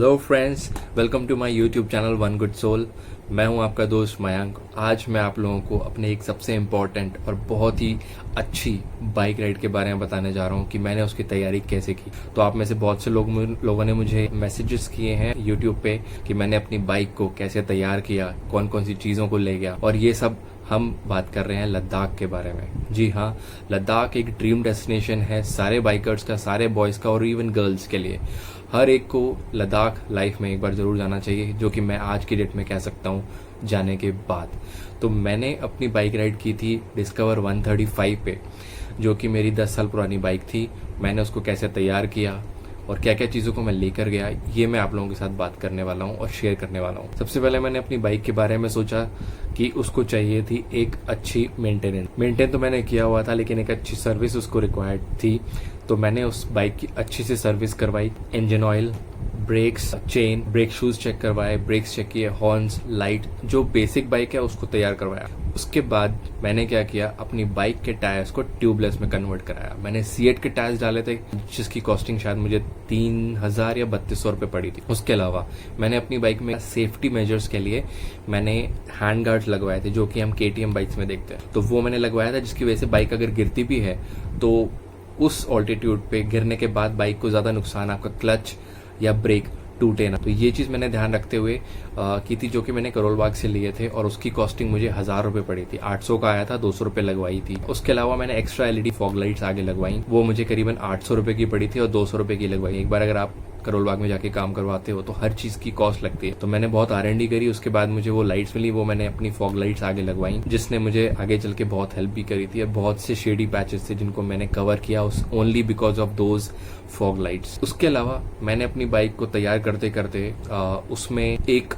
Hello friends, welcome to my YouTube channel one good soul. मैं हूं आपका दोस्त मयंक। आज मैं आप लोगों को अपने एक सबसे इम्पॉर्टेंट और बहुत ही अच्छी बाइक राइड के बारे में बताने जा रहा हूं कि मैंने उसकी तैयारी कैसे की। तो आप में से बहुत से लोगों ने मुझे मैसेजेस किए हैं यूट्यूब पे कि मैंने अपनी बाइक को कैसे तैयार किया, कौन कौन सी चीज़ों को ले गया, और ये सब हम बात कर रहे हैं लद्दाख के बारे में। जी हाँ, लद्दाख एक ड्रीम डेस्टिनेशन है सारे बाइकर्स का, सारे बॉयज़ का और इवन गर्ल्स के लिए। हर एक को लद्दाख लाइफ में एक बार ज़रूर जाना चाहिए, जो कि मैं आज की डेट में कह सकता हूँ जाने के बाद। तो मैंने अपनी बाइक राइड की थी डिस्कवर 135 पे, जो कि मेरी 10 साल पुरानी बाइक थी। मैंने उसको कैसे तैयार किया और क्या क्या चीज़ों को मैं लेकर गया, ये मैं आप लोगों के साथ बात करने वाला हूँ और शेयर करने वाला हूँ। सबसे पहले मैंने अपनी बाइक के बारे में सोचा कि उसको चाहिए थी एक अच्छी मेंटेन तो मैंने किया हुआ था, लेकिन एक अच्छी सर्विस उसको रिक्वायर्ड थी। तो मैंने उस बाइक की अच्छी से सर्विस करवाई, engine oil, brakes, chain, brake shoes check करवाए, ब्रेक्स चेक किए, हॉर्न्स, लाइट, जो बेसिक बाइक है उसको तैयार करवाया। उसके बाद मैंने क्या किया, अपनी बाइक के टायर्स को ट्यूबलेस में कन्वर्ट कराया। मैंने सीएट के टायर्स डाले थे, जिसकी कॉस्टिंग शायद मुझे 3000 या 3200 रुपये पड़ी थी। उसके अलावा मैंने अपनी बाइक में सेफ्टी मेजर्स के लिए मैंने हैंड गार्ड्स लगवाए थे, जो कि हम केटीएम बाइक्स में देखते हैं। तो वो मैंने लगवाया था, जिसकी वजह से बाइक अगर गिरती भी है तो उस ऑल्टीट्यूड पे गिरने के बाद बाइक को ज़्यादा नुकसान, आपका क्लच या ब्रेक टूटे ना। तो ये चीज़ मैंने ध्यान रखते हुए की थी, जो कि मैंने करोल बाग से लिए थे, और उसकी कॉस्टिंग मुझे 1000 रुपये पड़ी थी। 800 का आया था, 200 रुपये लगवाई थी। उसके अलावा मैंने एक्स्ट्रा एलईडी फॉग लाइट्स आगे लगवाई, वो मुझे करीबन 800 रुपये की पड़ी थी और 200 रुपये की लगवाई। एक बार अगर आप करोल बाग में जाके काम करवाते हो तो हर चीज़ की कॉस्ट लगती है। तो मैंने बहुत R&D करी, उसके बाद मुझे वो लाइट्स मिली, वो मैंने अपनी फॉग लाइट्स आगे लगवाई, जिसने मुझे आगे चल के बहुत हेल्प भी करी थी। और बहुत से शेडी पैचेस थे जिनको मैंने कवर किया उस only because of those fog lights. उसके अलावा मैंने अपनी बाइक को तैयार करते करते उसमें एक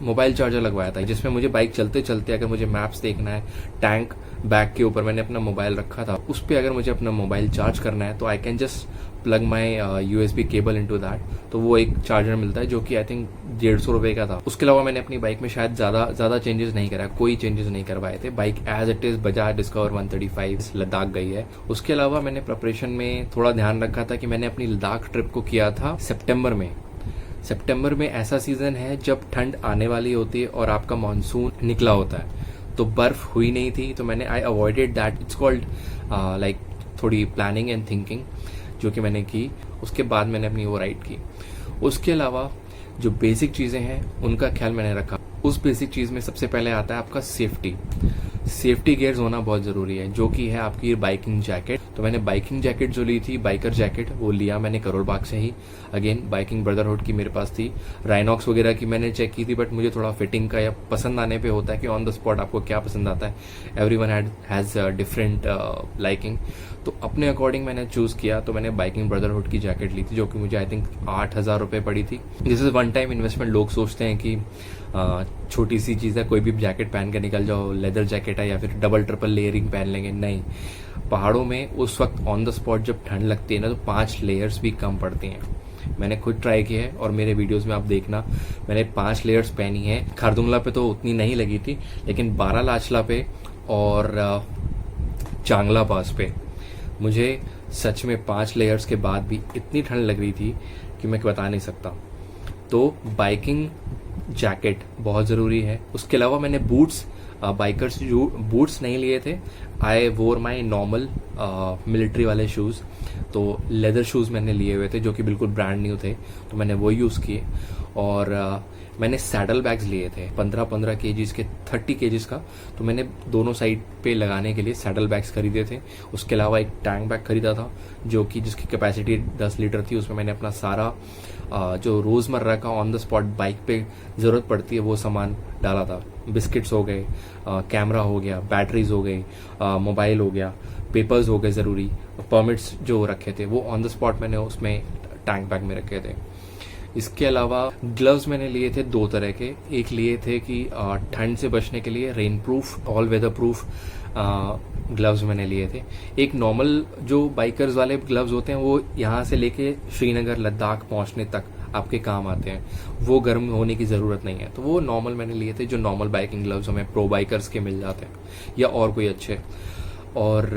मोबाइल चार्जर लगवाया था, जिसमें मुझे बाइक चलते चलते अगर मुझे मैप्स देखना है, टैंक बैग के ऊपर मैंने अपना मोबाइल रखा था, उस पर अगर मुझे अपना मोबाइल चार्ज करना है तो I can just plug my USB cable into that. तो वो एक चार्जर मिलता है, जो कि आई थिंक 150 रुपये का था। उसके अलावा मैंने अपनी बाइक में शायद ज़्यादा चेंजेस नहीं करा, कोई चेंजेस नहीं करवाए थे। Bike as it is Bajaj Discover 135 Ladakh गई है। उसके अलावा मैंने प्रिपरेशन में थोड़ा ध्यान रखा था कि मैंने अपनी लद्दाख ट्रिप को किया था सितंबर में ऐसा सीजन है जब ठंड आने वाली होती है और आपका मानसून निकला होता है, तो बर्फ हुई नहीं थी। तो मैंने I avoided that, it's called like थोड़ी प्लानिंग एंड थिंकिंग, जो कि मैंने की। उसके बाद मैंने अपनी वो राइड की। उसके अलावा जो बेसिक चीज़ें हैं उनका ख्याल मैंने रखा। उस बेसिक चीज़ में सबसे पहले आता है आपका सेफ्टी गियर्स होना बहुत ज़रूरी है, जो कि है आपकी बाइकिंग जैकेट। तो मैंने बाइकिंग जैकेट जो ली थी, बाइकर जैकेट, वो लिया मैंने करोल बाग से ही। अगेन बाइकिंग ब्रदरहुड की मेरे पास थी। राइनॉक्स वगैरह की मैंने चेक की थी, बट मुझे थोड़ा फिटिंग का या पसंद आने पे होता है कि ऑन द स्पॉट आपको क्या पसंद आता है। एवरीवन हैज़ डिफरेंट लाइकिंग, तो अपने अकॉर्डिंग मैंने चूज़ किया। तो मैंने बाइकिंग ब्रदरहुड की जैकेट ली थी, जो कि मुझे आई थिंक 8000 रुपये पड़ी थी। This is one time investment. लोग सोचते हैं कि छोटी सी चीज़ है, कोई भी जैकेट पहन के निकल जाओ, लेदर जैकेट है या फिर डबल ट्रिपल लेयरिंग पहन लेंगे। नहीं, पहाड़ों में उस वक्त ऑन द स्पॉट जब ठंड लगती है ना, तो 5 लेयर्स भी कम पड़ती हैं। मैंने खुद ट्राई किया है और मेरे वीडियोस में आप देखना, मैंने 5 लेयर्स पहनी है। खारदुंगला पे तो उतनी नहीं लगी थी, लेकिन बारालाचला पे और चांगला पास पे मुझे सच में 5 लेयर्स के बाद भी इतनी ठंड लग रही थी कि मैं बता नहीं सकता। तो बाइकिंग जैकेट बहुत ज़रूरी है। उसके अलावा मैंने बूट्स, बाइकर्स जो बूट्स नहीं लिए थे। आई वोर माई नॉर्मल मिलिट्री वाले शूज़, तो लेदर शूज़ मैंने लिए हुए थे, जो कि बिल्कुल ब्रांड न्यू थे, तो मैंने वो यूज़ किए। और मैंने सैडल बैग्स लिए थे 15 केजीज के, 30 केजीज का। तो मैंने दोनों साइड पे लगाने के लिए सैडल बैग्स खरीदे थे। उसके अलावा एक टैंक बैग खरीदा था, जो कि जिसकी कैपेसिटी 10 लीटर थी। उसमें मैंने अपना सारा जो रोज़मर्रा का ऑन द स्पॉट बाइक पे ज़रूरत पड़ती है वो सामान डाला था। बिस्किट्स हो गए, कैमरा हो गया, बैटरीज हो गई, मोबाइल हो गया, पेपर्स हो गए ज़रूरी, परमिट्स जो रखे थे वो ऑन द स्पॉट मैंने उसमें टैंक बैग में रखे थे। इसके अलावा ग्लव्स मैंने लिए थे 2 तरह के। एक लिए थे कि ठंड से बचने के लिए rain proof, all weather proof gloves मैंने लिए थे। एक नॉर्मल जो बाइकर्स वाले ग्लव्स होते हैं, वो यहाँ से लेके श्रीनगर लद्दाख पहुँचने तक आपके काम आते हैं, वो गर्म होने की ज़रूरत नहीं है। तो वो नॉर्मल मैंने लिए थे, जो नॉर्मल बाइकिंग ग्लव्स हमें प्रो बाइकर्स के मिल जाते हैं या और कोई अच्छे। और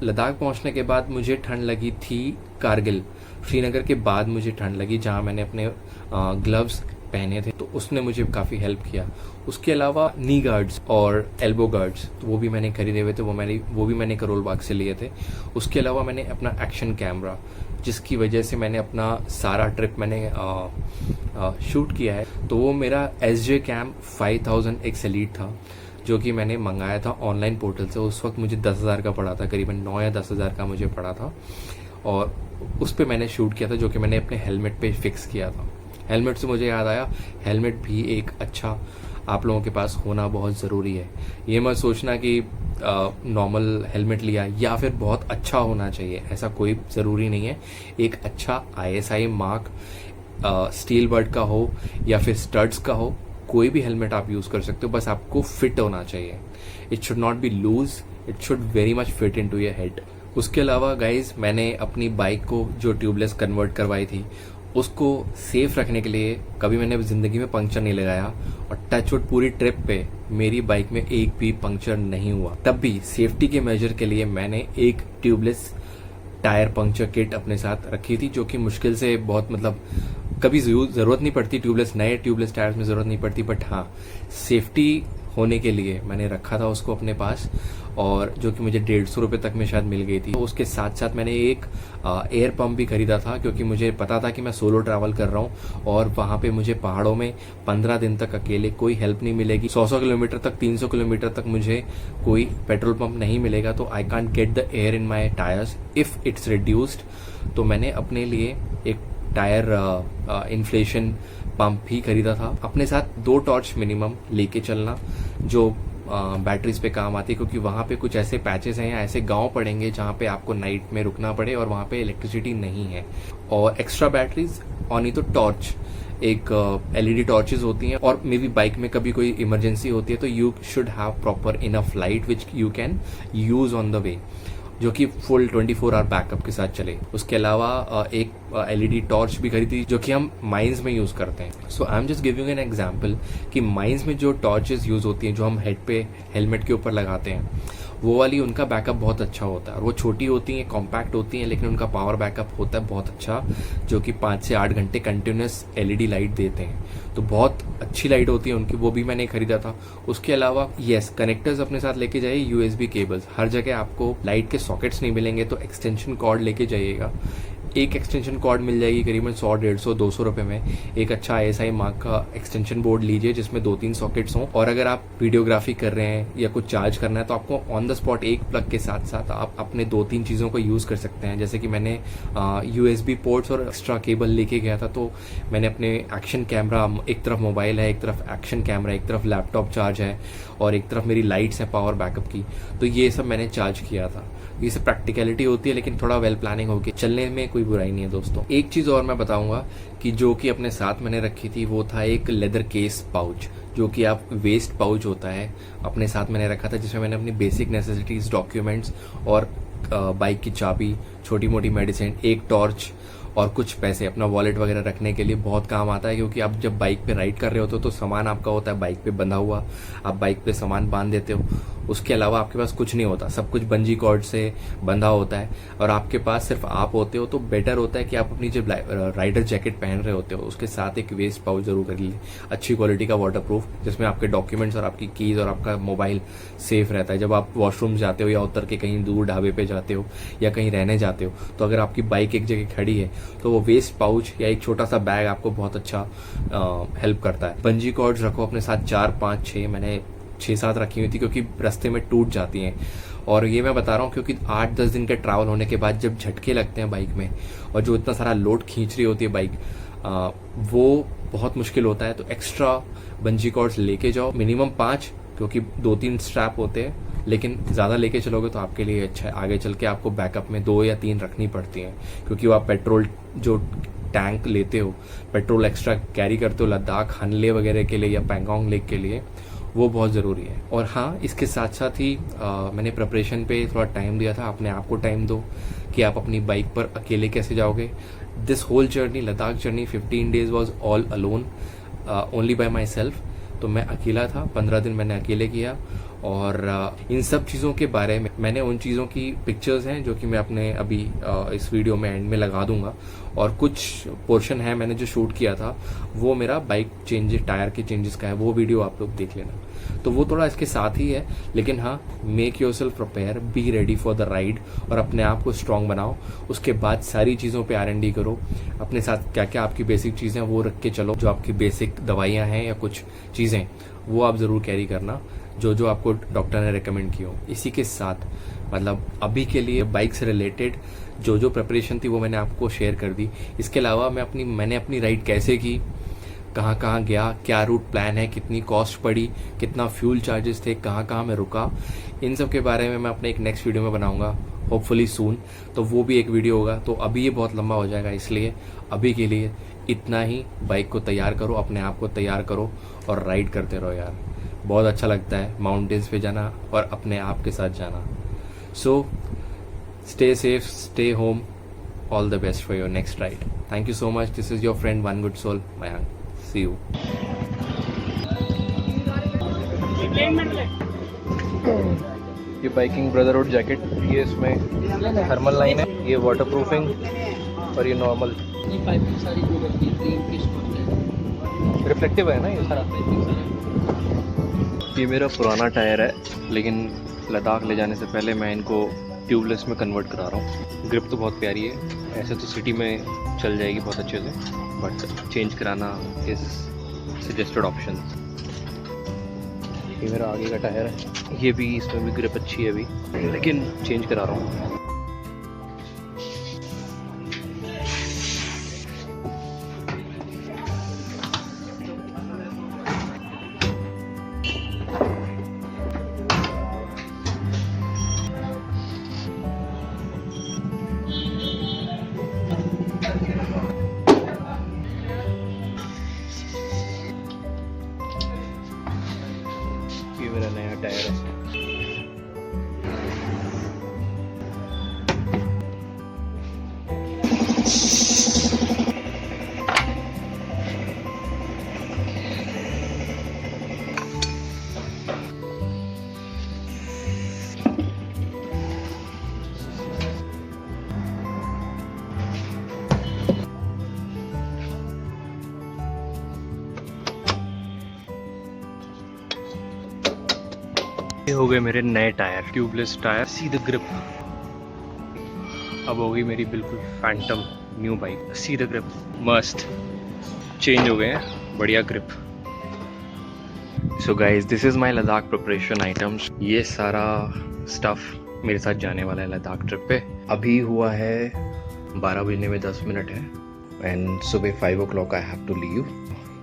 लद्दाख पहुंचने के बाद मुझे ठंड लगी थी कारगिल। श्रीनगर के बाद मुझे ठंड लगी, जहां मैंने अपने ग्लव्स पहने थे, तो उसने मुझे काफ़ी हेल्प किया। उसके अलावा नी गार्ड्स और एल्बो गार्ड्स, तो वो भी मैंने खरीदे हुए थे, वो भी मैंने करोल बाग से लिए थे। उसके अलावा मैंने अपना एक्शन कैमरा, जिसकी वजह से मैंने अपना सारा ट्रिप मैंने शूट किया है, तो वो मेरा SJ Cam 5000 एक्स एलीट था, जो कि मैंने मंगाया था ऑनलाइन पोर्टल से। उस वक्त मुझे 10,000 का पड़ा था, करीबन 9 या 10,000 का मुझे पड़ा था, और उस पर मैंने शूट किया था, जो कि मैंने अपने हेलमेट पे फिक्स किया था। हेलमेट से मुझे याद आया, हेलमेट भी एक अच्छा आप लोगों के पास होना बहुत ज़रूरी है। ये मत सोचना कि नॉर्मल हेलमेट लिया या फिर बहुत अच्छा होना चाहिए, ऐसा कोई ज़रूरी नहीं है। एक अच्छा ISI मार्क स्टील बर्ड का हो या फिर स्टड्स का हो, कोई भी हेलमेट आप यूज़ कर सकते हो, बस आपको फिट होना चाहिए। It should not be loose, it should very much fit in to your head. उसके अलावा गाइज, मैंने अपनी बाइक को जो ट्यूबलेस कन्वर्ट करवाई थी, उसको सेफ रखने के लिए कभी मैंने ज़िंदगी में पंक्चर नहीं लगाया, और टचवुड पूरी ट्रिप पे मेरी बाइक में एक भी पंक्चर नहीं हुआ। तब भी सेफ्टी के मेजर के लिए मैंने एक ट्यूबलेस टायर पंक्चर किट अपने साथ रखी थी, जो कि मुश्किल से बहुत, मतलब कभी ज़रूरत नहीं पड़ती, नए ट्यूबलेस टायर्स में ज़रूरत नहीं पड़ती, बट हाँ सेफ्टी होने के लिए मैंने रखा था उसको अपने पास, और जो कि मुझे 150 रुपये तक में शायद मिल गई थी। उसके साथ साथ मैंने एक एयर पंप भी खरीदा था, क्योंकि मुझे पता था कि मैं सोलो ट्रैवल कर रहा हूँ और वहाँ पे मुझे पहाड़ों में 15 दिन तक अकेले कोई हेल्प नहीं मिलेगी। 100 किलोमीटर तक, 300 किलोमीटर तक मुझे कोई पेट्रोल पंप नहीं मिलेगा, तो I can't get the air in my tyres if it's reduced. तो मैंने अपने लिए एक टायर इन्फ्लेशन पंप भी खरीदा था। अपने साथ 2 टॉर्च मिनिमम लेके चलना, जो बैटरीज पे काम आती है, क्योंकि वहाँ पे कुछ ऐसे पैचेस हैं या ऐसे गांव पड़ेंगे जहाँ पे आपको नाइट में रुकना पड़े और वहाँ पे इलेक्ट्रिसिटी नहीं है। और एक्स्ट्रा बैटरीज, और नहीं तो टॉर्च, एक LED टॉर्चेस होती हैं, और मे बी बाइक में कभी कोई इमरजेंसी होती है तो you should have proper enough light which you can use on the way, जो कि फुल 24 आवर बैकअप के साथ चले। उसके अलावा एक LED टॉर्च भी खरीदी, जो कि हम माइंस में यूज़ करते हैं। So I am just giving an example कि माइंस में जो टॉर्चेस यूज़ होती हैं, जो हम हेड पे हेलमेट के ऊपर लगाते हैं, वो वाली उनका बैकअप बहुत अच्छा होता है। और वो छोटी होती हैं, कॉम्पैक्ट होती हैं, लेकिन उनका पावर बैकअप होता है बहुत अच्छा, जो कि 5 से 8 घंटे कंटिन्यूस LED लाइट देते हैं, तो बहुत अच्छी लाइट होती है उनकी। वो भी मैंने खरीदा था। उसके अलावा कनेक्टर्स अपने साथ लेके जाइए, USB केबल्स। हर जगह आपको लाइट के सॉकेट्स नहीं मिलेंगे, तो एक्सटेंशन कॉर्ड लेके जाइएगा। एक एक्सटेंशन कॉर्ड मिल जाएगी करीबन 100, 150, 200 रुपये में। एक अच्छा ISI मार्क का एक्सटेंशन बोर्ड लीजिए, जिसमें 2-3 सॉकेट्स हों। और अगर आप वीडियोग्राफी कर रहे हैं या कुछ चार्ज करना है, तो आपको ऑन द स्पॉट एक प्लग के साथ साथ आप अपने 2-3 चीज़ों को यूज़ कर सकते हैं। जैसे कि मैंने USB पोर्ट्स और एक्स्ट्रा केबल लेके गया था, तो मैंने अपने एक्शन कैमरा, एक तरफ मोबाइल है, एक तरफ एक्शन कैमरा, एक तरफ लैपटॉप चार्ज है, और एक तरफ मेरी लाइट्स हैं पावर बैकअप की, तो ये सब मैंने चार्ज किया था। ये सब प्रैक्टिकलिटी होती है, लेकिन थोड़ा वेल प्लानिंग होगी, चलने में कोई बुराई नहीं है दोस्तों। एक चीज़ और मैं बताऊंगा कि जो कि अपने साथ मैंने रखी थी, वो था एक लेदर केस पाउच, जो कि आप वेस्ट पाउच होता है, अपने साथ मैंने रखा था, जिसमें मैंने अपनी बेसिक नेसेसिटीज, डॉक्यूमेंट्स और बाइक की चाबी, छोटी मोटी मेडिसिन, एक टॉर्च और कुछ पैसे, अपना वॉलेट वगैरह रखने के लिए बहुत काम आता है। क्योंकि आप जब बाइक पे राइड कर रहे होते हो तो सामान आपका होता है बाइक पे बंधा हुआ, आप बाइक पे सामान बांध देते हो, उसके अलावा आपके पास कुछ नहीं होता, सब कुछ बंजी कॉर्ड से बंधा होता है, और आपके पास सिर्फ आप होते हो। तो बेटर होता है कि आप अपनी जब राइडर जैकेट पहन रहे होते हो, उसके साथ एक वेस्ट पाउच जरूर कर लीजिए, अच्छी क्वालिटी का वाटरप्रूफ, जिसमें आपके डॉक्यूमेंट्स और आपकी कीज और आपका मोबाइल सेफ रहता है। जब आप वॉशरूम जाते हो या उतर के कहीं दूर ढाबे पे जाते हो या कहीं रहने जाते हो, तो अगर आपकी बाइक एक जगह खड़ी है, तो वो वेस्ट पाउच या एक छोटा सा बैग आपको बहुत अच्छा हेल्प करता है। बंजी कॉर्ड्स रखो अपने साथ, 4, 5, 6, मैंने 6-7 रखी हुई थी, क्योंकि रास्ते में टूट जाती हैं। और ये मैं बता रहा हूँ क्योंकि 8-10 दिन के ट्रैवल होने के बाद जब झटके लगते हैं बाइक में, और जो इतना सारा लोड खींच रही होती है बाइक, वो बहुत मुश्किल होता है। तो एक्स्ट्रा बंजी कॉर्ड्स लेके जाओ, मिनिमम 5, क्योंकि 2-3 स्ट्रैप होते हैं, लेकिन ज़्यादा लेके चलोगे तो आपके लिए अच्छा है। आगे चल के आपको बैकअप में 2 या 3 रखनी पड़ती हैं, क्योंकि वो आप पेट्रोल जो टैंक लेते हो, पेट्रोल एक्स्ट्रा कैरी करते हो लद्दाख, हनले वगैरह के लिए या पैंगोंग लेक के लिए, वो बहुत ज़रूरी है। और हाँ, इसके साथ साथ ही मैंने प्रिपरेशन पे थोड़ा टाइम दिया था। अपने आप को टाइम दो कि आप अपनी बाइक पर अकेले कैसे जाओगे। This whole journey, Ladakh journey 15 days was all alone, only by myself. तो मैं अकेला था, 15 दिन मैंने अकेले किया, और इन सब चीज़ों के बारे में मैंने उन चीज़ों की पिक्चर्स हैं जो कि मैं अपने अभी इस वीडियो में एंड में लगा दूंगा, और कुछ पोर्शन है मैंने जो शूट किया था वो मेरा बाइक चेंजेस, टायर के चेंजेस का है, वो वीडियो आप लोग देख लेना। तो वो थोड़ा इसके साथ ही है, लेकिन हाँ, make your self prepare, be ready for the ride, और अपने आप को स्ट्रांग बनाओ। उसके बाद सारी चीज़ों पे R&D करो, अपने साथ क्या क्या आपकी बेसिक चीज़ें वो रख के चलो, जो आपकी बेसिक दवाइयाँ हैं या कुछ चीज़ें वो आप ज़रूर कैरी करना, जो जो आपको डॉक्टर ने रिकमेंड की हो। इसी के साथ मतलब अभी के लिए बाइक से रिलेटेड जो जो प्रिपरेशन थी वो मैंने आपको शेयर कर दी। इसके अलावा मैंने अपनी राइड कैसे की, कहाँ कहाँ गया, क्या रूट प्लान है, कितनी कॉस्ट पड़ी, कितना फ्यूल चार्जेस थे, कहाँ कहाँ मैं रुका, इन सब के बारे में मैं अपने एक नेक्स्ट वीडियो में बनाऊंगा, होपफुली सून। तो वो भी एक वीडियो होगा। तो अभी ये बहुत लंबा हो जाएगा, इसलिए अभी के लिए इतना ही। बाइक को तैयार करो, अपने आप को तैयार करो और राइड करते रहो यार। बहुत अच्छा लगता है माउंटेन्स पे जाना और अपने आप के साथ जाना। So stay safe, stay home, all the best for your next ride. Thank you so much. This is your friend One Good Soul, Mayank. See you. ये बाइकिंग ब्रदरहुड जैकेट, ये इसमें थर्मल लाइन है, ये water proofing, और ये normal reflective है ना ये सारा। ये मेरा पुराना टायर है, लेकिन लद्दाख ले जाने से पहले मैं इनको ट्यूबलेस में कन्वर्ट करा रहा हूँ। ग्रिप तो बहुत प्यारी है, ऐसे तो सिटी में चल जाएगी बहुत अच्छे से, बट चेंज कराना इज सजेस्टेड ऑप्शन। ये मेरा आगे का टायर है, ये भी, इसमें भी ग्रिप अच्छी है अभी, लेकिन चेंज करा रहा हूँ। ये मेरा नया टायर है। ये हो गए मेरे नए tyre, tubeless tyre, see the grip. अब हो गई मेरी बिल्कुल Phantom new bike, see the grip, मस्त चेंज हो गए हैं, बढ़िया grip. So guys, this is my Ladakh preparation items. ये सारा स्टफ मेरे साथ जाने वाला है लद्दाख ट्रिप पे। अभी हुआ है 12 बजने में 10 मिनट है, एंड सुबह 5 o'clock I have to leave.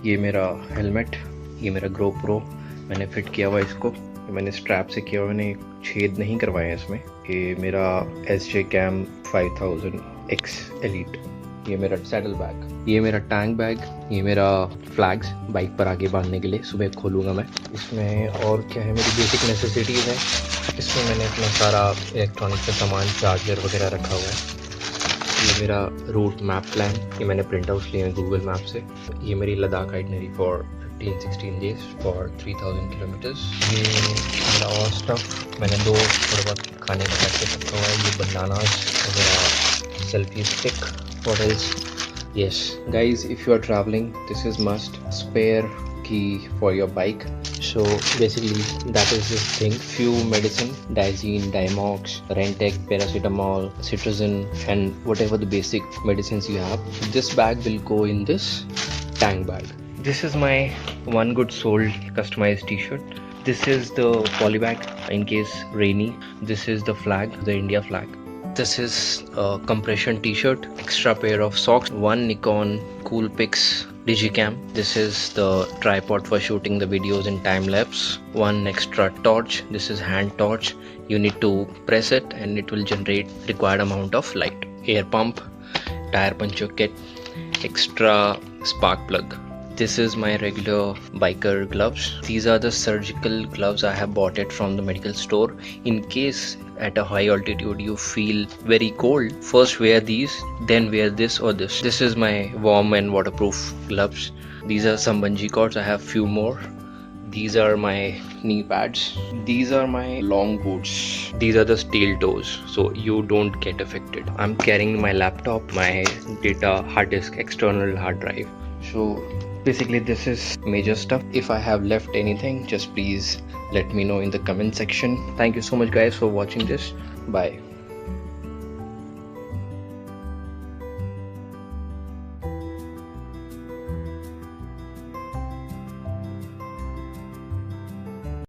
ये मेरा हेलमेट, ये मेरा GoPro मैंने फिट किया हुआ इसको, मैंने स्ट्रैप से किया हुआ, मैंने छेद नहीं करवाए इसमें। ये मेरा SJ Cam 5000X Elite, ये मेरा सैडल बैग, ये मेरा टैंक बैग, ये मेरा फ्लैग्स बाइक पर आगे बांधने के लिए, सुबह खोलूँगा मैं। इसमें और क्या है, मेरी बेसिक नेसेसिटीज़ हैं। इसमें मैंने अपना सारा इलेक्ट्रॉनिक का सामान, चार्जर वगैरह रखा हुआ है। ये मेरा रूट मैप प्लान, ये मैंने प्रिंट आउट लिए हैं गूगल मैप से। ये मेरी Ladakh itinerary for 15-16 days for 3000 kilometers। ये मेरा और स्टफ, मैंने दो थोड़ा बहुत खाने का पैकेट रखा हुआ है, ये बनानास वगैरह, selfie stick, what else. Yes guys, if you are travelling, this is must, spare key for your bike. So basically that is this thing, few medicine, Diazine, Diamox, Rentec, paracetamol, cetirizine, and whatever the basic medicines you have. This bag will go in this tank bag. This is my One Good Soul customized t-shirt. This is the poly bag in case rainy. This is the flag, the India flag. This is a compression t-shirt, extra pair of socks, one Nikon Coolpix Digicam. This is the tripod for shooting the videos in time lapse. One extra torch. This is hand torch. You need to press it and it will generate required amount of light. Air pump, tire puncture kit, extra spark plug. This is my regular biker gloves. These are the surgical gloves. I have bought it from the medical store. In case at a high altitude you feel very cold, first wear these, then wear this or this. This is my warm and waterproof gloves. These are some bungee cords. I have few more. These are my knee pads. These are my long boots. These are the steel toes, so you don't get affected. I'm carrying my laptop, my data hard disk, external hard drive. So basically this is major stuff. If I have left anything, just please let me know in the comment section. Thank you so much guys for watching this. Bye.